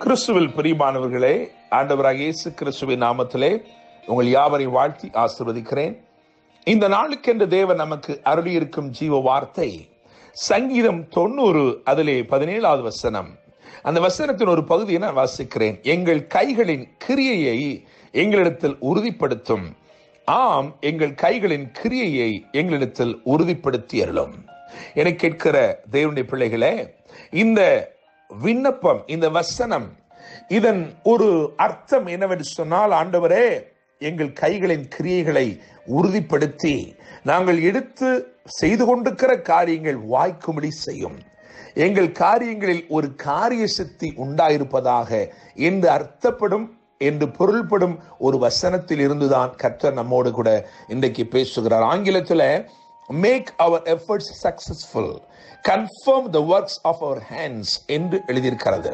கிறிஸ்துவில் பிரியமானவர்களே, ஆண்டவராகிய இயேசு கிறிஸ்துவின் நாமத்திலே உங்கள் யாவரையும் வாழ்த்தி ஆசீர்வதிக்கிறேன். இந்த நாளுக்கென்று தேவன் நமக்கு அருளியிருக்கும் ஜீவ வார்த்தை சங்கீதம் 90 அதிலே 17வது வசனம். அந்த வசனத்தின் ஒரு பகுதியை நான் வாசிக்கிறேன். எங்கள் கைகளின் கிரியையை எங்களிடத்தில் உறுதிப்படுத்தும். ஆம், எங்கள் கைகளின் கிரியையை எங்களிடத்தில் உறுதிப்படுத்தி அருளும். என கேட்கிற தேவனுடைய பிள்ளைகளே, இந்த விண்ணப்பம், இந்த வசனம், இதன் ஒரு அர்த்தம் என்னவென்று சொன்னால், ஆண்டவரே எங்கள் கைகளின் கிரியைகளை உறுதிப்படுத்தி நாங்கள் எடுத்து செய்து கொண்டிருக்கிற காரியங்கள் வாய்க்கும்படி செய்யும். எங்கள் காரியங்களில் ஒரு காரிய சக்தி உண்டாயிருப்பதாக என்று அர்த்தப்படும், என்று பொருள்படும் ஒரு வசனத்தில் இருந்துதான் கர்த்தர் நம்மோடு கூட இன்றைக்கு பேசுகிறார். ஆங்கிலத்தில் make our efforts successful, confirm the works of our hands என்று எழுதியிருக்கிறது.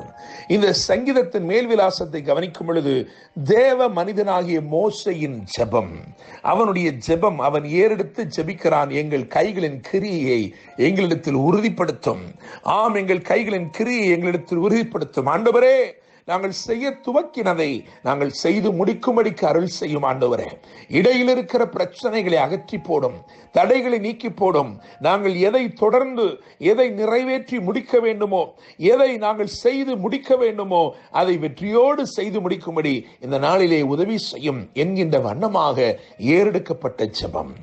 இந்த சங்கீதத்தின் மேல் விலாசத்தை கவனிக்கும் பொழுது தேவ மனிதனாகிய மோசேயின் ஜெபம், அவனுடைய ஜெபம், அவன் ஏறெடுத்து ஜெபிக்கிறான். எங்கள் கைகளின் கிரியையை எங்களிடத்தில் உறுதிப்படுத்தும். ஆம், எங்கள் கைகளின் கிரியை எங்களிடத்தில் உறுதிப்படுத்தும். ஆண்டவரே, நாங்கள் செய்ய துவக்கினதை நாங்கள் செய்து முடிக்கும்படிக்கு அருள் செய்யும். ஆண்டவரே, இடையில் இருக்கிற பிரச்சனைகளை அகற்றி போடும், தடைகளை நீக்கி போடும். நாங்கள் எதை தொடர்ந்து, எதை நிறைவேற்றி முடிக்க வேண்டுமோ, எதை நாங்கள் செய்து முடிக்க வேண்டுமோ அதை வெற்றியோடு செய்து முடிக்கும்படி இந்த நாளிலே உதவி செய்யும் என்கின்ற வண்ணமாக ஏறெடுக்கப்பட்ட ஜெபம்.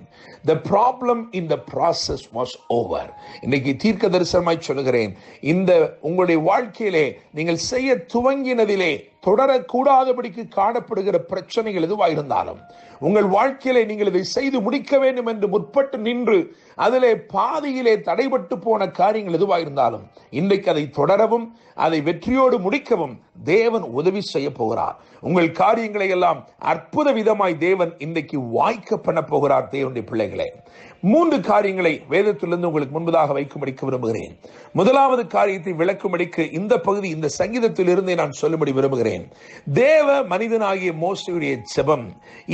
The problem in the process was over. இன்னைக்கு தீர்க்க தரிசனமாய் சொல்லுகிறேன், இந்த உங்களுடைய வாழ்க்கையிலே நீங்கள் செய்ய துவங்கினதிலே தொடரக்கூடாதபடிக்கு காணப்படுகிற பிரச்சனைகள் எதுவாயிருந்தாலும், உங்கள் வாழ்க்கையிலே நீங்கள் இதை செய்து முடிக்க வேண்டும் என்று முற்பட்டு நின்று அதிலே பாதியிலே தடைபட்டு போன காரியங்கள் எதுவாயிருந்தாலும், இன்றைக்கு அதை தொடரவும் அதை வெற்றியோடு முடிக்கவும் தேவன் உதவி செய்ய போகிறார். உங்கள் காரியங்களை எல்லாம் அற்புத விதமாய் தேவன் இன்றைக்கு வாய்க்க பண்ண போகிறார். தேவனுடைய பிள்ளைகளே, 3 காரியங்களை வேதத்திலிருந்து உங்களுக்கு முன்பதாக வைக்கும்படிக்கு விரும்புகிறேன். முதலாவது காரியத்தை விளக்கும்படிக்கு இந்த பகுதி, இந்த சங்கீதத்தில் இருந்தே நான் சொல்லும்படி விரும்புகிறேன். தேவ மனிதனாகிய மோசேயுடைய ஜெபம்.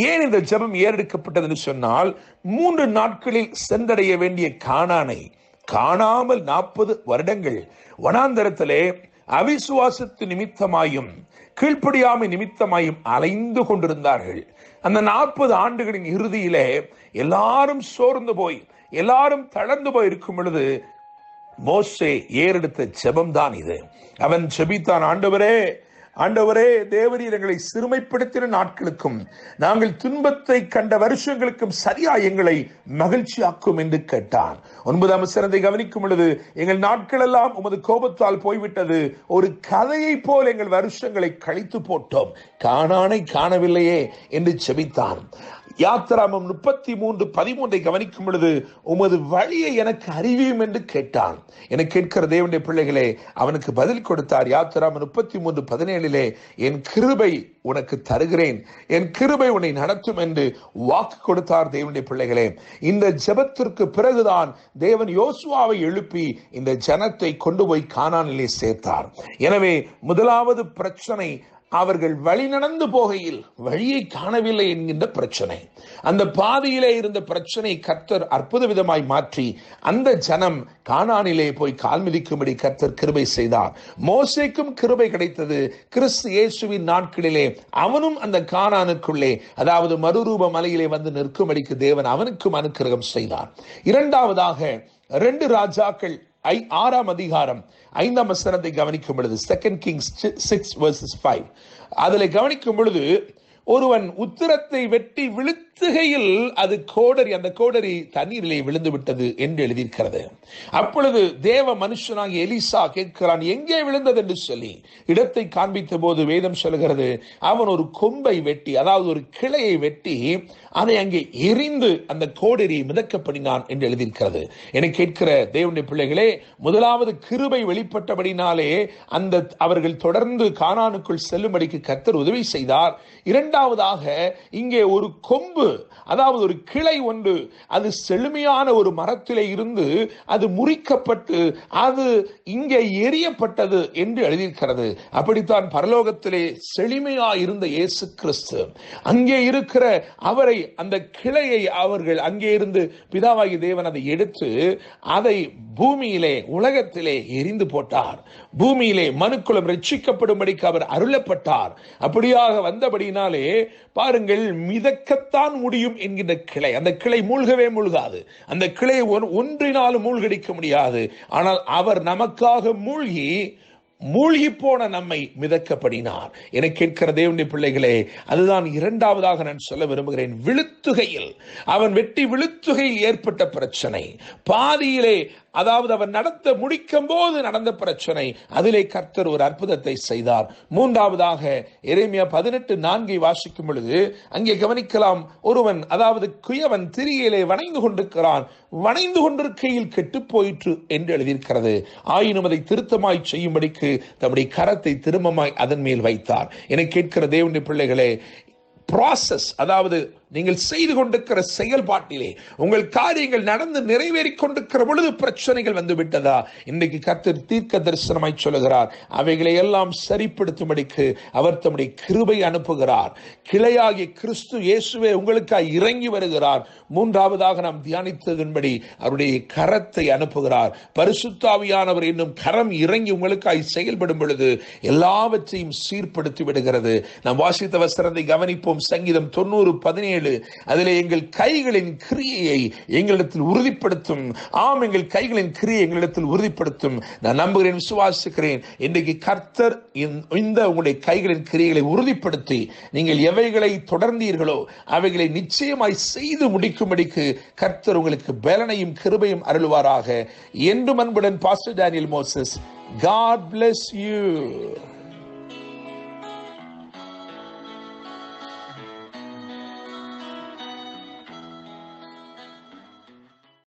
ஏன் இந்த ஜெபம் ஏறெடுக்கப்பட்டது என்று சொன்னால், 3 நாட்களில் சென்றடைய வேண்டிய கானானை காணாமல் 40 வருடங்கள் வனாந்தரத்திலே அவிசுவாசத்து நிமித்தமாயும் கீழ்ப்படியாமை நிமித்தமாயும் அலைந்து கொண்டிருந்தார்கள். அந்த 40 ஆண்டுகளின் இறுதியிலே எல்லாரும் சோர்ந்து போய், எல்லாரும் தளர்ந்து போய் இருக்கும் பொழுது மோசே ஏறெடுத்த ஜெபம் தான் இது. அவன் ஜெபித்தான், ஆண்டவரே, ஆண்டவரே, தேவரீர் எங்களை சிறுமைப்படுத்தின நாட்களுக்கும் நாங்கள் துன்பத்தை கண்ட வருஷங்களுக்கும் சரியா எங்களை மகிழ்ச்சியாக்கும் என்று கேட்டான். 9ஆம் வசனத்தை கவனிக்கும் பொழுது, எங்கள் நாட்கள் எல்லாம் உமது கோபத்தால் போய்விட்டது, ஒரு கதையை போல் எங்கள் வருஷங்களை கழித்து போட்டோம், கானானை காணவில்லையே என்று ஜெபித்தான். யாத்திராமம் 33:13 கவனிக்கும் பொழுது, உமது வழியை எனக்கு அறிவியும் என்று கேட்டான். என கேட்கிற தேவனுடைய பிள்ளைகளே, அவனுக்கு பதில் கொடுத்தார். யாத்திராமம் 33:17 என் கிருபை உனக்கு தருகிறேன், என் கிருபை உன்னை நடத்தும் என்று வாக்கு கொடுத்தார். தேவனுடைய பிள்ளைகளே, இந்த ஜெபத்திற்கு பிறகுதான் தேவன் யோசுவாவை எழுப்பி இந்த ஜனத்தை கொண்டு போய் கானானிலே சேர்த்தார். எனவே முதலாவது பிரச்சனை, அவர்கள் வழி நடந்து போகையில் வழியை காணவில்லை என்கின்ற பிரச்சனை. அந்த பாதையிலே இருந்த பிரச்சனை கர்த்தர் அற்புத விதமாய் மாற்றி அந்த ஜனம் கானானிலே போய் கால் மிதிக்கும்படி கர்த்தர் கிருபை செய்தார். மோசேக்கும் கிருபை கிடைத்தது. கிறிஸ்து இயேசுவின் நாட்களிலே அவனும் அந்த கானானுக்குள்ளே, அதாவது மறுரூப மலையிலே வந்து நிற்கும்படிக்கு தேவன் அவனுக்கும் அனுக்கிரகம் செய்தார். இரண்டாவதாக 2 ராஜாக்கள் 6ஆம் அதிகாரம் 5ஆம் வசனத்தை கவனிக்கும் பொழுது, 2 Kings 6:5 அதில் கவனிக்கும் பொழுது, ஒருவன் உத்திரத்தை வெட்டி விழுத்துகையில் அது கோடரி, அந்த கோடரி தண்ணீரிலே விழுந்து விட்டது என்று எழுதியிருக்கிறது. அப்பொழுது தேவ மனுஷனாகிய எலிசா கேட்கிறான், எங்கே விழுந்தது என்று சொல்லி இடத்தை காண்பித்த போது வேதம் சொல்கிறது, அவன் ஒரு கொம்பை வெட்டி, அதாவது ஒரு கிளையை வெட்டி அதை அங்கே எரிந்து அந்த கோடரியை மிதக்கப்படினான் என்று எழுதியிருக்கிறது. என கேட்கிற தேவனுடைய பிள்ளைகளே, முதலாவது கிருபை வெளிப்பட்டபடினாலே அந்த அவர்கள் தொடர்ந்து கானானுக்குள் செல்லும்படிக்கு கர்த்தர் உதவி செய்தார். இரண்டாவதாக இங்கே ஒரு கொம்பு கொம்பு, அதாவது ஒரு கிளை ஒன்று, அது செழுமையான ஒரு மரத்திலே இருந்து அது முறிக்கப்பட்டு அது இங்கே எரியப்பட்டது என்று எழுதியிருக்கிறது. அப்படித்தான் பரலோகத்திலே செழுமையாய் இருந்த இயேசு கிறிஸ்து அங்கே இருக்கிற அவரை, அந்த கிளையை அவர்கள் அங்கே இருந்து பிதாவாகிய தேவன் அதை எடுத்து அதை பூமியிலே, உலகத்திலே எரிந்து போட்டார். பூமியிலே மனுக்குலம் ரட்சிக்கப்படும்படிக்கு அவர் அருளப்பட்டார். அப்படியாக வந்தபடியினாலே பாருங்கள், மிதக்கத்தான் முடியும் என்கின்ற கிளை, அந்த கிளை மூழ்கவே மூழ்காது, அந்த கிளை ஒன்றினாலும் மூழ்கடிக்க முடியாது. ஆனால் அவர் நமக்காக மூழ்கி போன நம்மை மிதக்கப்படினார். என கேட்கிற தேவனுடைய பிள்ளைகளே, அதுதான் இரண்டாவதாக நான் சொல்ல விரும்புகிறேன். விழுத்துகையில், அவன் வெட்டி விழுத்துகையில் ஏற்பட்ட பிரச்சனை, பாதியிலே, அதாவது அவன் நடத்த முடிக்கும் போது நடந்த பிரச்சனை, அதிலே கர்த்தர் ஒரு அற்புதத்தை செய்தார். மூன்றாவதாக எரேமியா 18:4 வாசிக்கும் பொழுது அங்கே கவனிக்கலாம். ஒருவன், அதாவது குயவன் திரியிலே வணைந்து கொண்டிருக்கிறான், வணைந்து கொண்டிருக்கையில் கெட்டு போயிற்று என்று எழுதியிருக்கிறது. ஆயினும் அதை திருத்தமாய் செய்யும்படிக்கு தம்முடைய கரத்தை திரும்பமாய் அதன் மேல் வைத்தார். என கேட்கிற தேவனுடைய பிள்ளைகளே, ப்ராசஸ், அதாவது நீங்கள் செய்து கொண்டிருக்கிற செயல்பாட்டிலே உங்கள் காரியங்கள் நடந்து நிறைவேறிக் கொண்டிருக்கிற பொழுது பிரச்சனைகள் வந்து விட்டதா? இன்றைக்கு கர்த்தர் தீர்க்க தரிசனமாய் சொல்லுகிறார், அவைகளை எல்லாம் சரிப்படுத்தும்படிக்கு அவர் தம்முடைய கிருபை அனுப்புகிறார். கிளையாகிய கிறிஸ்து இயேசுவே உங்களுக்காக இறங்கி வருகிறார். மூன்றாவதாக நாம் தியானித்ததன்படி அவருடைய கரத்தை அனுப்புகிறார். பரிசுத்த ஆவியானவர் என்னும் கரம் இறங்கி உங்களுக்காக செயல்படும் பொழுது எல்லாவற்றையும் சீர்படுத்தி விடுகிறது. நாம் வாசித்த வசனத்தை கவனிப்போம். சங்கீதம் 90:17, அதிலே எங்கள் கைகளின் கிரியையை எங்களிடத்தில் உறுதிப்படுத்தும். ஆம், எங்கள் கைகளின் கிரியை எங்களிடத்தில் உறுதிப்படுத்தும். நான் நம்புகிறேன், விசுவாசிக்கிறேன். இன்றைக்கு கர்த்தர் இந்த உங்களுடைய கைகளின் கிரியைகளை உறுதிப்படுத்தி நீங்கள் எவைகளை தொடர்ந்தீர்களோ அவைகளை நிச்சயமாய் செய்து முடிக்கும்படிக்கு கர்த்தர் உங்களுக்கு பலனையும் கிருபையும் அருள்வாராக. என்றும் அன்புடன் pastor Daniel Moses. God bless you.